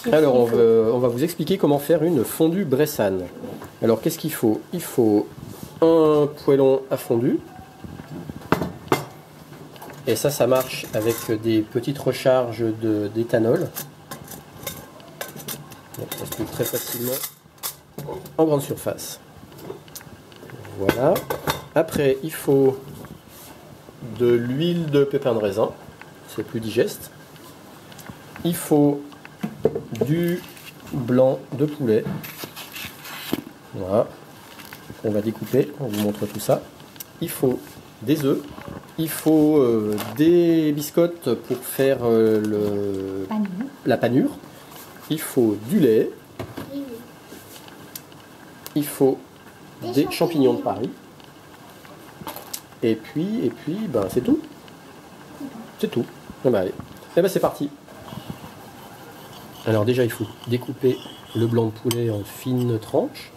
Alors, on va vous expliquer comment faire une fondue Bressane. Alors, qu'est-ce qu'il faut? Il faut un poêlon à fondu. Et ça marche avec des petites recharges d'éthanol. Ça se trouve très facilement en grande surface. Voilà. Après, il faut de l'huile de pépin de raisin. C'est plus digeste. Il faut du blanc de poulet. Voilà. On va découper, on vous montre tout ça. Il faut des œufs. Il faut des biscottes pour faire la panure. Il faut du lait. Il faut des champignons de Paris. Et puis ben, c'est tout. C'est tout. Et ben, allez. Et ben, c'est parti. Alors déjà, il faut découper le blanc de poulet en fines tranches.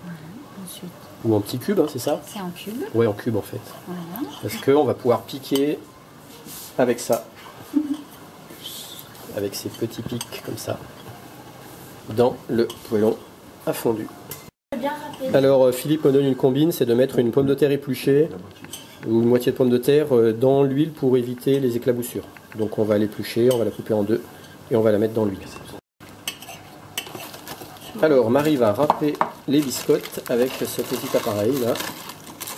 Ensuite. Ou en petits cubes, hein, c'est ça? C'est en cubes. Ouais, en cubes en fait. Voilà. Parce qu'on va pouvoir piquer avec ça. Avec ces petits pics comme ça. Dans le poêlon à fondu. Alors Philippe me donne une combine, c'est de mettre une pomme de terre épluchée ou une moitié de pomme de terre dans l'huile pour éviter les éclaboussures. Donc on va l'éplucher, on va la couper en deux et on va la mettre dans l'huile. Alors Marie va râper les biscottes avec ce petit appareil là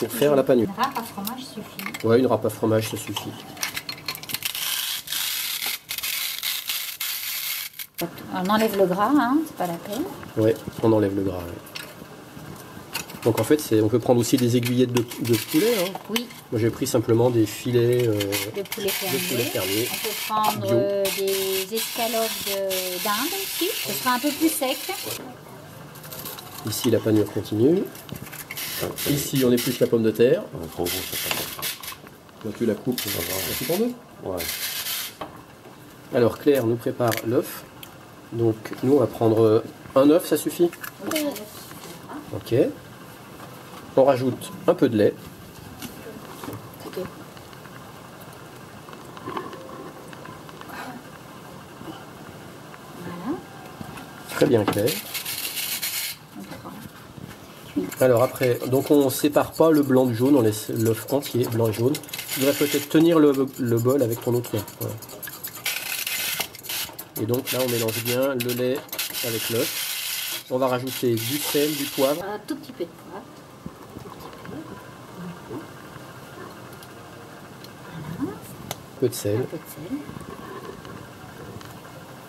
pour faire la panure. Une râpe à fromage suffit. Ouais, une râpe à fromage ça suffit. On enlève le gras, hein, c'est pas la peine. Ouais, on enlève le gras. Ouais. Donc en fait, on peut prendre aussi des aiguillettes de poulet. Hein. Oui. Moi j'ai pris simplement des filets de poulet fermier. On peut prendre des escalopes d'Inde aussi. Ce sera un peu plus sec. Ici la panure continue. Ici on épluche la pomme de terre. Donc tu la coupes, en deux. Ouais. Alors Claire nous prépare l'œuf. Donc nous on va prendre un œuf, ça suffit? Oui. Ok. On rajoute un peu de lait. Okay. Voilà. Très bien Claire. Alors après, donc on ne sépare pas le blanc du jaune, on laisse l'œuf entier, blanc et jaune. Tu devrais peut-être tenir le bol avec ton autre main. Voilà. Et donc là on mélange bien le lait avec l'œuf. On va rajouter du sel, du poivre. Un tout petit peu de poivre. Un peu de sel. Un peu de sel.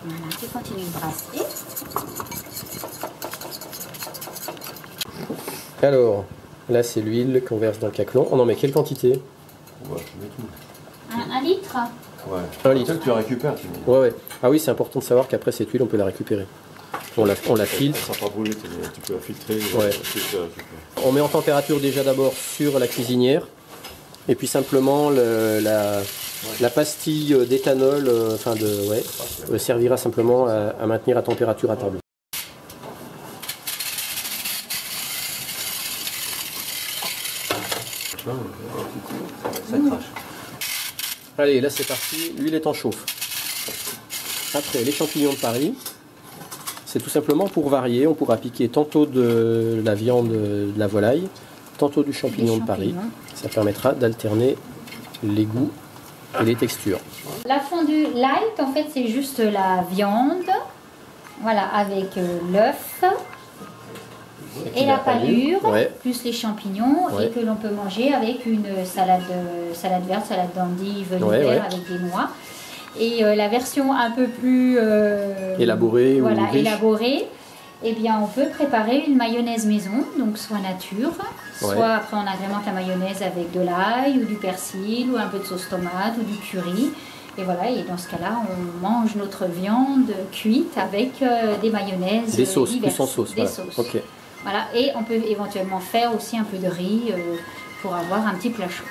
Voilà, tu continues de brasser. Alors, là c'est l'huile qu'on verse dans le caclon. On en met quelle quantité? Ouais, je mets tout. Un litre? Ouais. 1 litre. Tu la récupères, tu mets. Ouais. Ah oui, c'est important de savoir qu'après cette huile, on peut la récupérer. On la filtre. Ça ne va pas brûler, tu peux la filtrer. Ouais. On met en température déjà d'abord sur la cuisinière. Et puis simplement la pastille d'éthanol servira simplement à maintenir à température à table. Ça crache. Allez, là c'est parti, l'huile est en chauffe. Après, les champignons de Paris, c'est tout simplement pour varier. On pourra piquer tantôt de la viande de la volaille, tantôt du champignon de Paris. Ça permettra d'alterner les goûts et les textures. La fondue light, en fait, c'est juste la viande, voilà, avec l'œuf et la panure, plus les champignons, et que l'on peut manger avec une salade verte, salade d'endives, avec des noix. Et la version un peu plus élaborée, eh bien on peut préparer une mayonnaise maison, donc soit nature, soit après on agrémente la mayonnaise avec de l'ail ou du persil ou un peu de sauce tomate ou du curry. Et voilà, et dans ce cas-là, on mange notre viande cuite avec des mayonnaises des sauces, diverses, plus en sauce, des sauces. Okay. Voilà, et on peut éventuellement faire aussi un peu de riz pour avoir un petit plat chaud.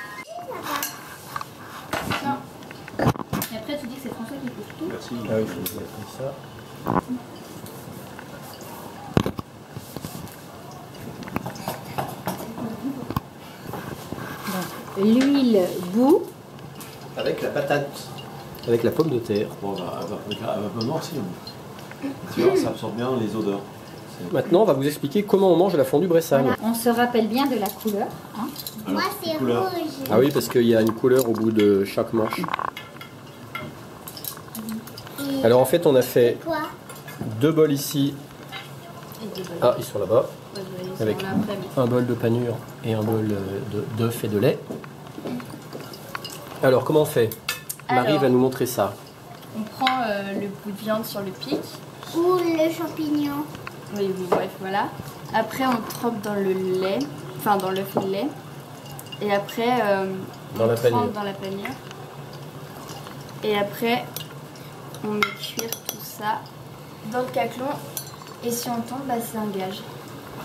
Et après, tu dis que c'est François qui coupe tout. Merci. Ah oui, il faut mettre comme ça. L'huile bout. Avec la patate. Avec la pomme de terre. Bon, elle va pas noircir. Tu vois, ça absorbe bien les odeurs. Maintenant, on va vous expliquer comment on mange la fondue Bressagne. Voilà. On se rappelle bien de la couleur. Hein. Moi, c'est rouge. Ah oui, parce qu'il y a une couleur au bout de chaque manche. Alors en fait, on a fait Quoi? 2 bols ici. Ah, ils sont là-bas. Avec un bol de panure et un bol d'œuf et de lait. Alors, comment on fait? Marie Alors, va nous montrer ça. On prend le bout de viande sur le pic. Ou le champignon. Oui, bref, voilà. Après, on trempe dans le lait, enfin dans l'œuf et le lait. Et après, Dans la on trempe panure. dans la panure. Et après, on met cuire tout ça dans le caclon. Et si on tombe, bah, c'est un gage.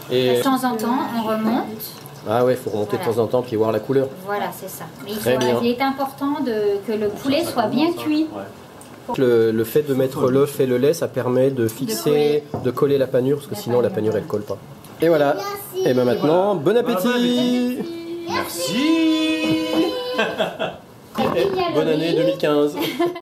Et... De temps en temps, on remonte. Ah ouais, il faut remonter de temps en temps puis voir la couleur. Voilà, c'est ça. Mais Très bien. il est important que le poulet soit bien cuit. Le fait de mettre l'œuf et le lait, ça permet de fixer, de coller la panure, parce que sinon la panure elle colle pas. Et voilà. Merci. Et bien maintenant, bon appétit. Merci. Et bonne année 2015.